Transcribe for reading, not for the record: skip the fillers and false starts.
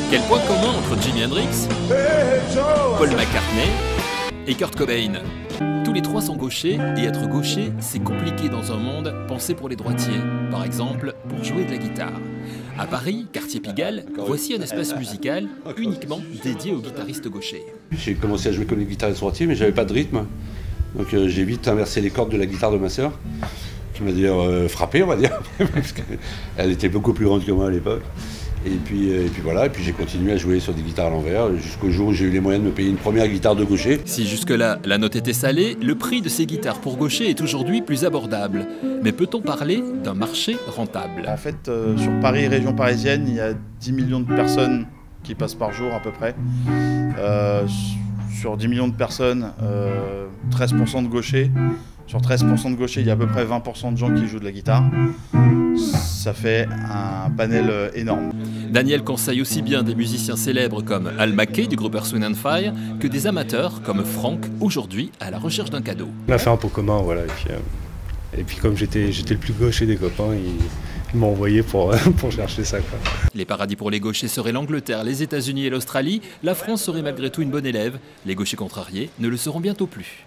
Quel point commun entre Jimi Hendrix, Paul McCartney et Kurt Cobain? Tous les trois sont gauchers, et être gaucher, c'est compliqué dans un monde pensé pour les droitiers. Par exemple, pour jouer de la guitare. À Paris, quartier Pigalle, voici un espace musical uniquement dédié aux guitaristes gauchers. J'ai commencé à jouer comme les guitaristes droitiers, mais j'avais pas de rythme. Donc j'ai vite inversé les cordes de la guitare de ma sœur, qui m'a d'ailleurs frappé, on va dire, parce qu'elle était beaucoup plus grande que moi à l'époque. Et puis voilà, et puis j'ai continué à jouer sur des guitares à l'envers, jusqu'au jour où j'ai eu les moyens de me payer une première guitare de gaucher. Si jusque-là, la note était salée, le prix de ces guitares pour gaucher est aujourd'hui plus abordable. Mais peut-on parler d'un marché rentable? En fait, sur Paris, région parisienne, il y a 10 millions de personnes qui passent par jour à peu près. Sur 10 millions de personnes, 13% de gauchers. Sur 13% de gauchers, il y a à peu près 20% de gens qui jouent de la guitare. Ça fait un panel énorme. Daniel conseille aussi bien des musiciens célèbres comme Al Mackey du groupe Earth, Wind & Fire que des amateurs comme Franck, aujourd'hui à la recherche d'un cadeau. On a fait un pot commun, voilà. Et puis comme j'étais le plus gaucher des copains, ils m'ont envoyé pour chercher ça, quoi. Les paradis pour les gauchers seraient l'Angleterre, les États-Unis et l'Australie. La France serait malgré tout une bonne élève. Les gauchers contrariés ne le seront bientôt plus.